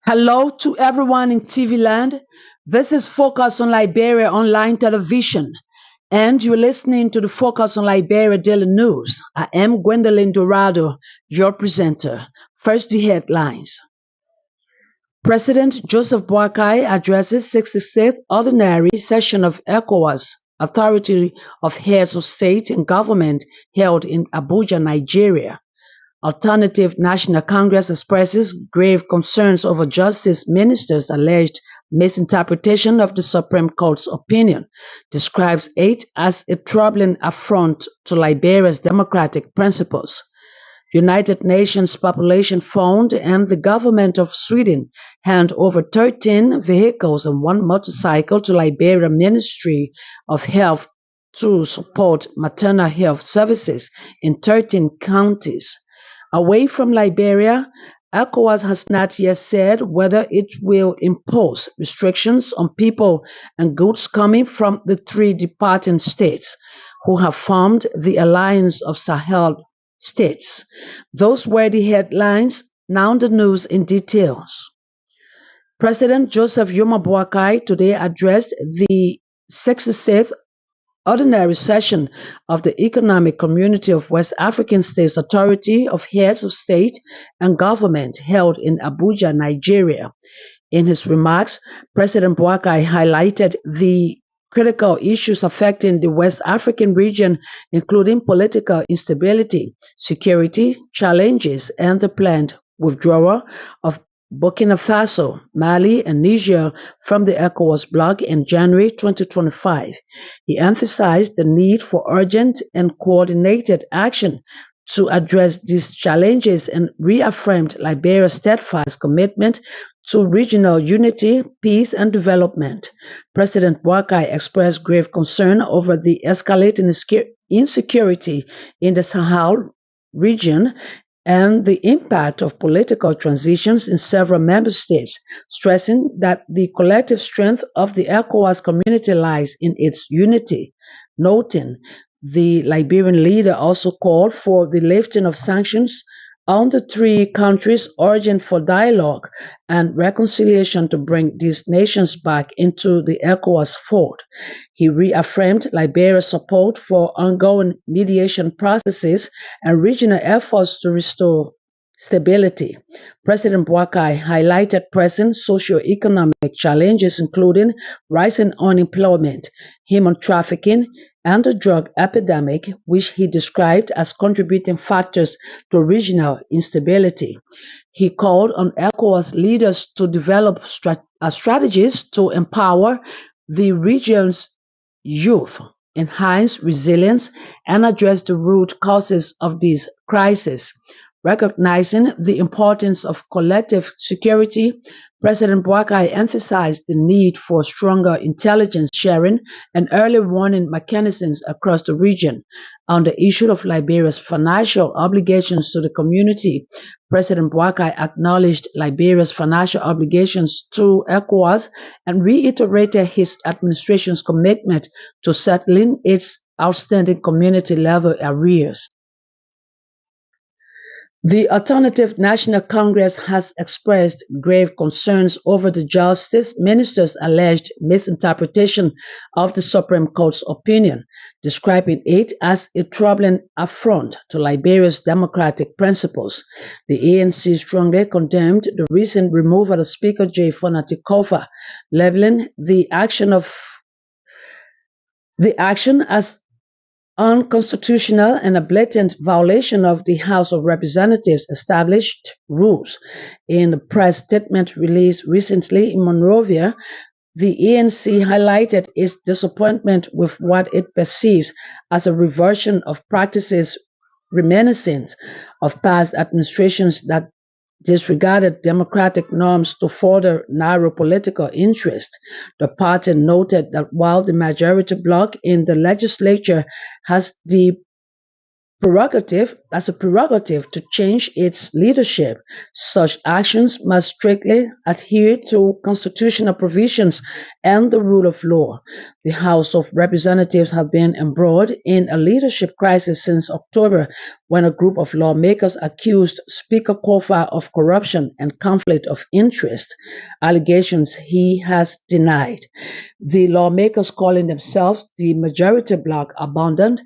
Hello to everyone in TV land. This is Focus on Liberia online television, and you're listening to the Focus on Liberia Daily News. I am Gwendolyn Dorado, your presenter. First, the headlines. President Joseph Boakai addresses 66th Ordinary Session of ECOWAS, Authority of Heads of State and Government, held in Abuja, Nigeria. Alternative National Congress expresses grave concerns over Justice Minister's alleged misinterpretation of the Supreme Court's opinion, describes it as a troubling affront to Liberia's democratic principles. United Nations Population Fund and the government of Sweden hand over 13 vehicles and one motorcycle to Liberia Ministry of Health to support maternal health services in 13 counties. Away from Liberia, ECOWAS has not yet said whether it will impose restrictions on people and goods coming from the three departing states who have formed the Alliance of Sahel States. Those were the headlines. Now the news in details. President Joseph Yoma Boakai today addressed the 66th Ordinary Session of the Economic Community of West African States Authority of Heads of State and Government held in Abuja, Nigeria. In his remarks, President Boakai highlighted the critical issues affecting the West African region, including political instability, security challenges, and the planned withdrawal of Burkina Faso, Mali, and Niger from the ECOWAS bloc in January 2025. He emphasized the need for urgent and coordinated action to address these challenges and reaffirmed Liberia's steadfast commitment to regional unity, peace, and development. President Boakai expressed grave concern over the escalating insecurity in the Sahel region and the impact of political transitions in several member states, stressing that the collective strength of the ECOWAS community lies in its unity. Noting the Liberian leader also called for the lifting of sanctions on the three countries, urging for dialogue and reconciliation to bring these nations back into the ECOWAS fold. He reaffirmed Liberia's support for ongoing mediation processes and regional efforts to restore stability. President Boakai highlighted present socio-economic challenges, including rising unemployment, human trafficking, and the drug epidemic, which he described as contributing factors to regional instability. He called on ECOWAS leaders to develop strategies to empower the region's youth, enhance resilience, and address the root causes of these crises. Recognizing the importance of collective security, President Boakai emphasized the need for stronger intelligence sharing and early warning mechanisms across the region. On the issue of Liberia's financial obligations to the community, President Boakai acknowledged Liberia's financial obligations to ECOWAS and reiterated his administration's commitment to settling its outstanding community level arrears. The Alternative National Congress has expressed grave concerns over the Justice Minister's alleged misinterpretation of the Supreme Court's opinion, describing it as a troubling affront to Liberia's democratic principles. The ANC strongly condemned the recent removal of Speaker J. Fonatikova, labeling the action as unconstitutional and a blatant violation of the House of Representatives' established rules. In a press statement released recently in Monrovia, the ANC highlighted its disappointment with what it perceives as a reversion of practices reminiscent of past administrations that disregarded democratic norms to further narrow political interest. The party noted that while the majority bloc in the legislature has the as a prerogative to change its leadership. Such actions must strictly adhere to constitutional provisions and the rule of law. The House of Representatives have been embroiled in a leadership crisis since October when a group of lawmakers accused Speaker Kofa of corruption and conflict of interest, allegations he has denied. The lawmakers, calling themselves the majority bloc, abandoned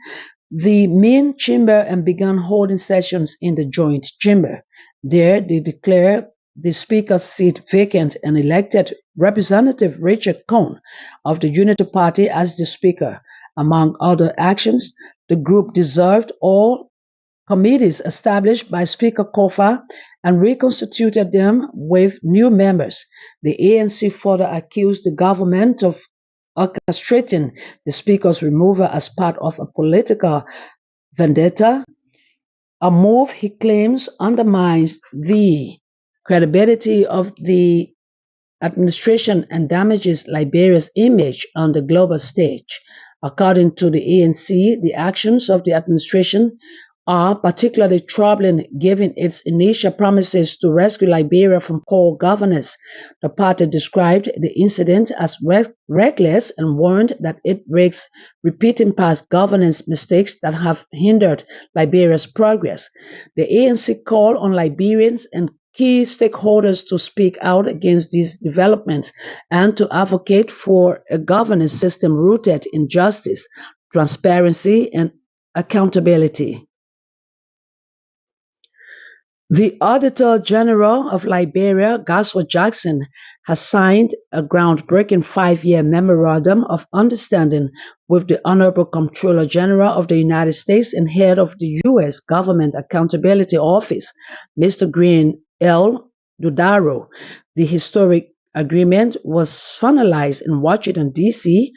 the main chamber and began holding sessions in the joint chamber. There, they declared the Speaker's seat vacant and elected Representative Richard Cohn of the Unity Party as the Speaker. Among other actions, the group dissolved all committees established by Speaker Kofa and reconstituted them with new members. The ANC further accused the government of orchestrating the Speaker's removal as part of a political vendetta, a move he claims undermines the credibility of the administration and damages Liberia's image on the global stage. According to the ANC, the actions of the administration are particularly troubling given its initial promises to rescue Liberia from poor governance. The party described the incident as reckless and warned that it risks repeating past governance mistakes that have hindered Liberia's progress. The ANC called on Liberians and key stakeholders to speak out against these developments and to advocate for a governance system rooted in justice, transparency, and accountability. The Auditor General of Liberia, Gaswa Jackson, has signed a groundbreaking 5-year memorandum of understanding with the Honorable Comptroller General of the United States and head of the U.S. Government Accountability Office, Mr. Green L. Dudaro. The historic agreement was finalized in Washington, D.C.,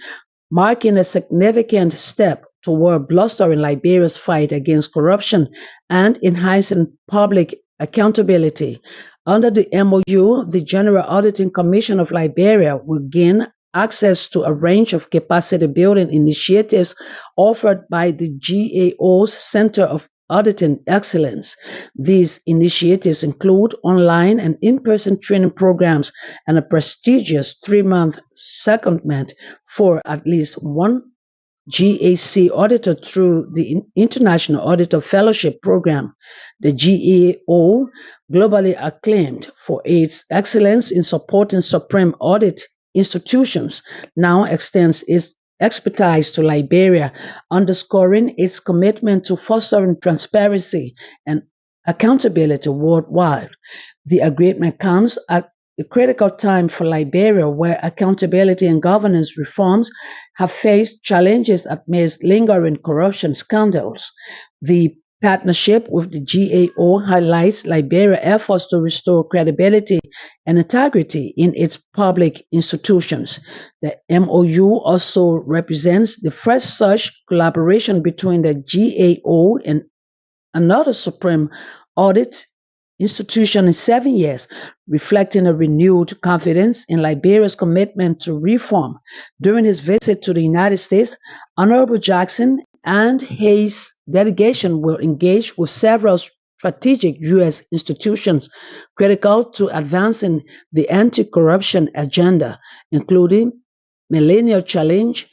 marking a significant step toward bolstering Liberia's fight against corruption and enhancing public accountability. Under the MOU, the General Auditing Commission of Liberia will gain access to a range of capacity building initiatives offered by the GAO's Center of Auditing Excellence. These initiatives include online and in-person training programs and a prestigious 3-month secondment for at least one GAC auditor through the International Auditor Fellowship Program. The GAO, globally acclaimed for its excellence in supporting supreme audit institutions, now extends its expertise to Liberia, underscoring its commitment to fostering transparency and accountability worldwide. The agreement comes at a critical time for Liberia, where accountability and governance reforms have faced challenges amidst lingering corruption scandals. The partnership with the GAO highlights Liberia's efforts to restore credibility and integrity in its public institutions. The MOU also represents the first such collaboration between the GAO and another supreme audit institution in 7 years, reflecting a renewed confidence in Liberia's commitment to reform. During his visit to the United States, Honorable Jackson and his delegation will engage with several strategic U.S. institutions critical to advancing the anti-corruption agenda, including Millennium Challenge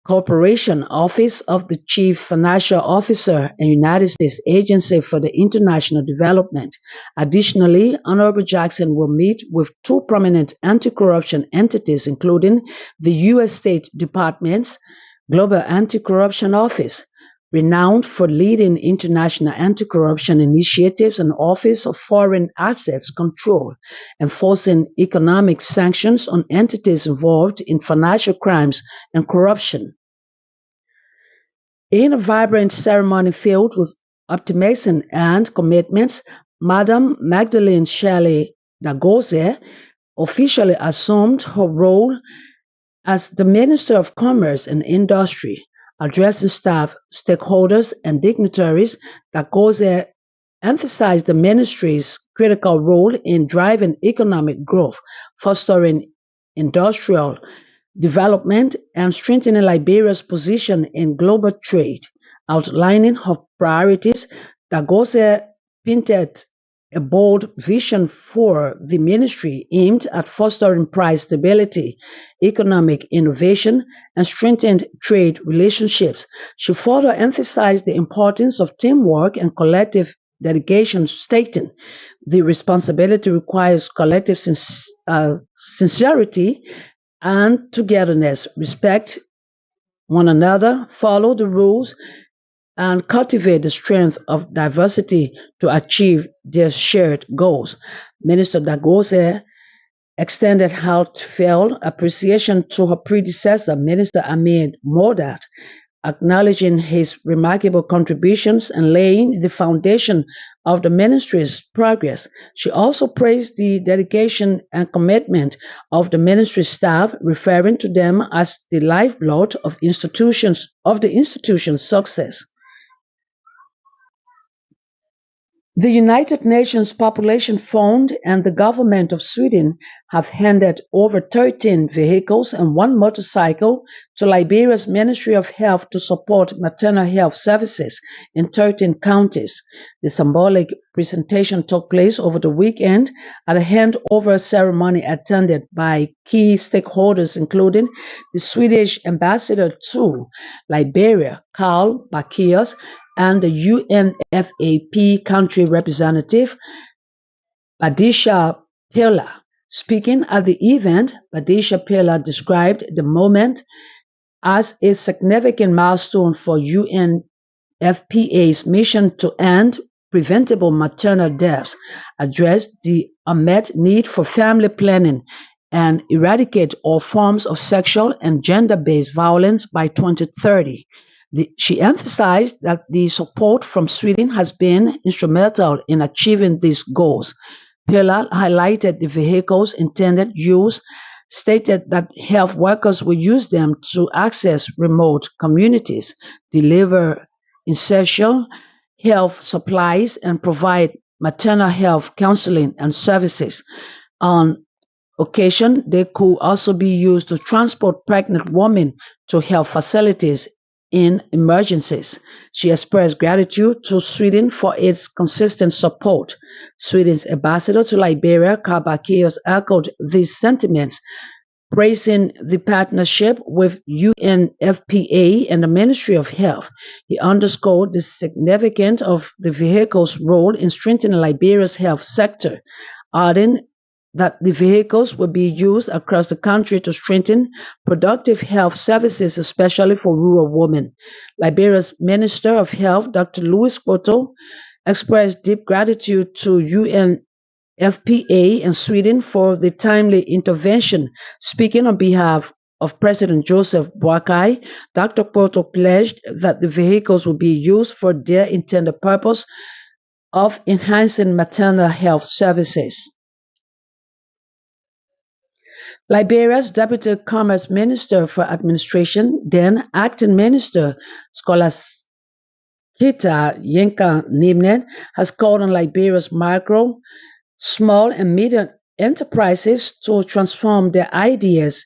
Corporation, Office of the Chief Financial Officer, and United States Agency for the International Development. Additionally, Honorable Jackson will meet with 2 prominent anti-corruption entities, including the U.S. State Department's Global Anti-Corruption Office, renowned for leading international anti-corruption initiatives, and Office of Foreign Assets Control, enforcing economic sanctions on entities involved in financial crimes and corruption. In a vibrant ceremony filled with optimism and commitments, Madam Magdalene Shelley Dagoze officially assumed her role as the Minister of Commerce and Industry. Addressing staff, stakeholders, and dignitaries, Dagoze emphasized the ministry's critical role in driving economic growth, fostering industrial development, and strengthening Liberia's position in global trade. Outlining her priorities, Dagose painted a bold vision for the ministry aimed at fostering price stability, economic innovation, and strengthened trade relationships. She further emphasized the importance of teamwork and collective dedication, stating the responsibility requires collective sincerity and togetherness, respect one another, follow the rules, and cultivate the strength of diversity to achieve their shared goals. Minister Dagose extended heartfelt appreciation to her predecessor, Minister Ahmed Modat, acknowledging his remarkable contributions and laying the foundation of the ministry's progress. She also praised the dedication and commitment of the ministry staff, referring to them as the lifeblood of the institution's success. The United Nations Population Fund and the government of Sweden have handed over 13 vehicles and one motorcycle to Liberia's Ministry of Health to support maternal health services in 13 counties. The symbolic presentation took place over the weekend at a handover ceremony attended by key stakeholders, including the Swedish ambassador to Liberia, Carl Bakios, and the UNFAP country representative, Badisha Pilla. Speaking at the event, Badisha Pilla described the moment as a significant milestone for UNFPA's mission to end preventable maternal deaths, address the unmet need for family planning, and eradicate all forms of sexual and gender-based violence by 2030. She emphasized that the support from Sweden has been instrumental in achieving these goals. Pilla highlighted the vehicles' intended use, stated that health workers will use them to access remote communities, deliver essential health supplies, and provide maternal health counseling and services. On occasion, they could also be used to transport pregnant women to health facilities in emergencies. She expressed gratitude to Sweden for its consistent support. Sweden's ambassador to Liberia, Carl Bakios, echoed these sentiments, praising the partnership with UNFPA and the Ministry of Health. He underscored the significance of the vehicle's role in strengthening Liberia's health sector, adding that the vehicles will be used across the country to strengthen productive health services, especially for rural women. Liberia's Minister of Health, Dr. Louis Poto, expressed deep gratitude to UNFPA and Sweden for the timely intervention. Speaking on behalf of President Joseph Boakai, Dr. Poto pledged that the vehicles will be used for their intended purpose of enhancing maternal health services. Liberia's Deputy Commerce Minister for Administration, then Acting Minister Scholastica Yenka Nimnet, has called on Liberia's micro, small, and medium enterprises to transform their ideas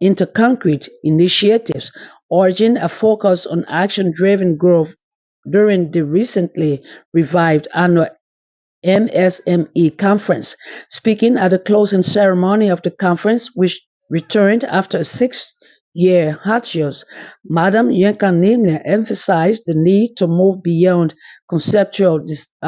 into concrete initiatives, urging a focus on action-driven growth during the recently revived annual MSME conference. Speaking at the closing ceremony of the conference, which returned after a 6-year hiatus, Madam Yenkanimne emphasized the need to move beyond conceptual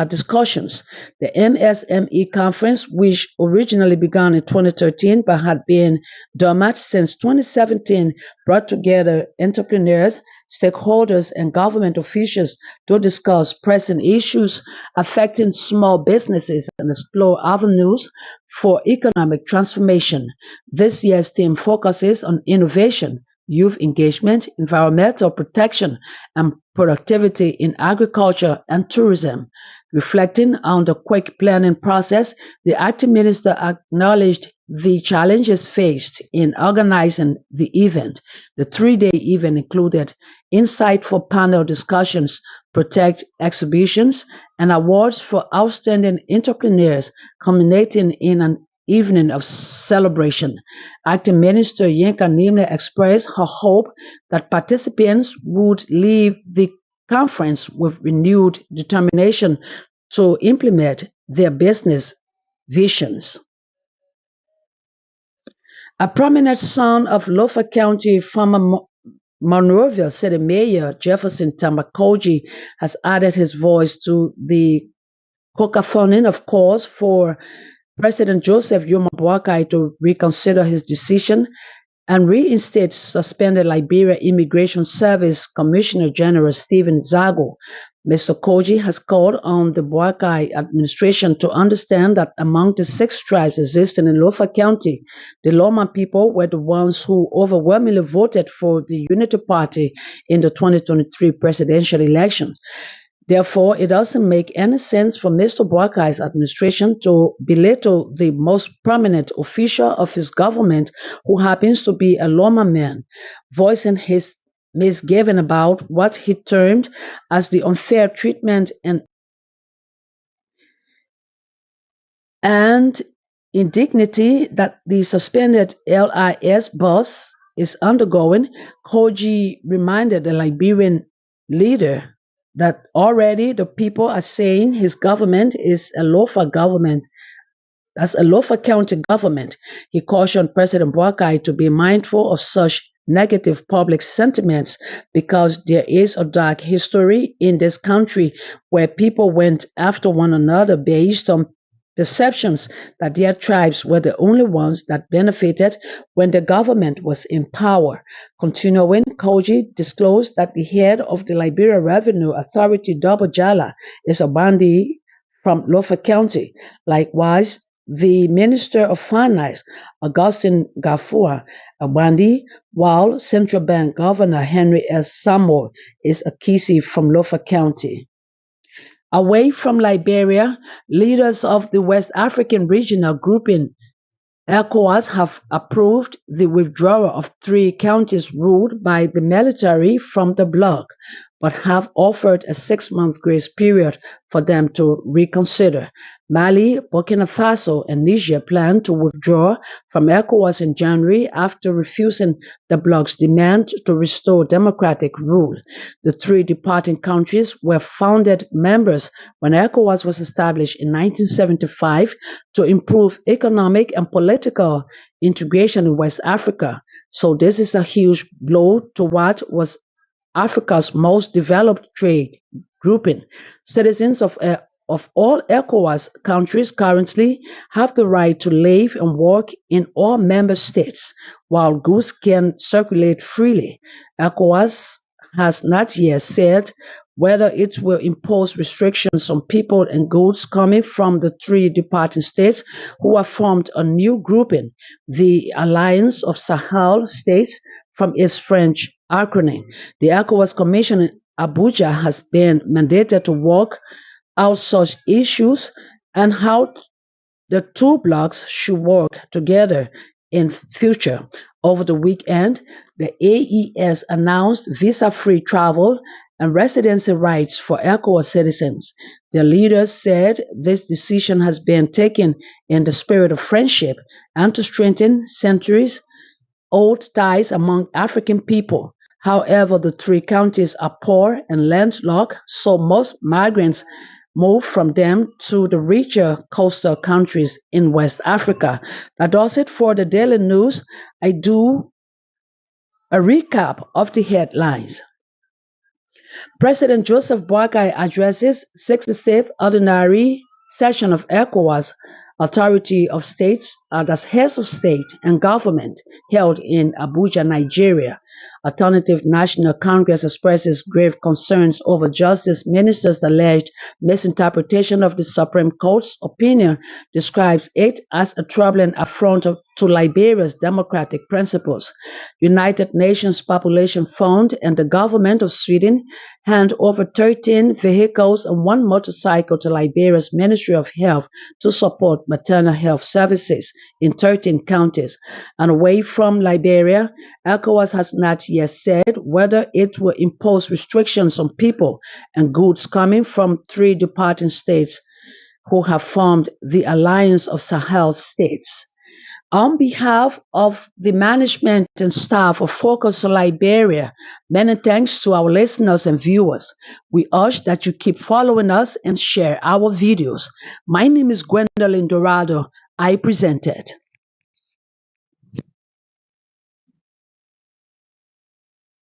discussions. The MSME conference, which originally began in 2013 but had been dormant since 2017, brought together entrepreneurs, stakeholders, and government officials to discuss pressing issues affecting small businesses and explore avenues for economic transformation. This year's theme focuses on innovation, youth engagement, environmental protection, and productivity in agriculture and tourism. Reflecting on the quick planning process, the acting minister acknowledged the challenges faced in organizing the event. The 3-day event included insightful panel discussions, protect exhibitions, and awards for outstanding entrepreneurs, culminating in an evening of celebration. Acting Minister Yenka Nimle expressed her hope that participants would leave the conference with renewed determination to implement their business visions. A prominent son of Lofa County, former Monroeville City Mayor Jefferson Tamakoji has added his voice to the cacophony of calls for President Joseph Yuma Boakai to reconsider his decision and reinstate suspended Liberia Immigration Service Commissioner General Stephen Zago. Mr. Koji has called on the Boakai administration to understand that among the 6 tribes existing in Lofa County, the Loma people were the ones who overwhelmingly voted for the Unity Party in the 2023 presidential election. Therefore, it doesn't make any sense for Mr. Boakai's administration to belittle the most prominent official of his government, who happens to be a Loma man, voicing his misgiving about what he termed as the unfair treatment and indignity that the suspended LIS boss is undergoing. Koji reminded the Liberian leader that already the people are saying his government is a Lofa government. That's a Lofa County government. He cautioned President Boakai to be mindful of such negative public sentiments because there is a dark history in this country where people went after one another based on perceptions that their tribes were the only ones that benefited when the government was in power. Continuing, Koji disclosed that the head of the Liberia Revenue Authority, Double Jala, is a Bandi from Lofa County. Likewise, the Minister of Finance, Augustine Gafua, a Bandi, while Central Bank Governor Henry S. Samoe is a Kisi from Lofa County. Away from Liberia, leaders of the West African Regional Grouping, ECOWAS, have approved the withdrawal of 3 counties ruled by the military from the bloc, but have offered a 6-month grace period for them to reconsider. Mali, Burkina Faso, and Niger plan to withdraw from ECOWAS in January after refusing the bloc's demand to restore democratic rule. The 3 departing countries were founded members when ECOWAS was established in 1975 to improve economic and political integration in West Africa. So this is a huge blow to what was Africa's most developed trade grouping. Citizens of all ECOWAS countries currently have the right to live and work in all member states, while goods can circulate freely. ECOWAS has not yet said whether it will impose restrictions on people and goods coming from the 3 departing states who have formed a new grouping, the Alliance of Sahel States, from its French acronym. The ECOWAS Commission in Abuja has been mandated to work out such issues and how the 2 blocs should work together in future. Over the weekend, the AES announced visa-free travel and residency rights for ECOWAS citizens. The leaders said this decision has been taken in the spirit of friendship and to strengthen centuries-old ties among African people. However, the 3 counties are poor and landlocked, so most migrants move from them to the richer coastal countries in West Africa. That does it for the daily news. I do a recap of the headlines. President Joseph Boakai addresses 66th Ordinary Session of ECOWAS Authority of States, that's heads of state and government, held in Abuja, Nigeria. Alternative National Congress expresses grave concerns over Justice Minister's alleged misinterpretation of the Supreme Court's opinion, describes it as a troubling affront to Liberia's democratic principles. United Nations Population Fund and the government of Sweden hand over 13 vehicles and 1 motorcycle to Liberia's Ministry of Health to support maternal health services in 13 counties. And away from Liberia, ECOWAS has not yet said whether it will impose restrictions on people and goods coming from 3 departing states who have formed the Alliance of Sahel States. On behalf of the management and staff of Focus on Liberia, many thanks to our listeners and viewers. We urge that you keep following us and share our videos. My name is Gwendolyn Dorado. I presented.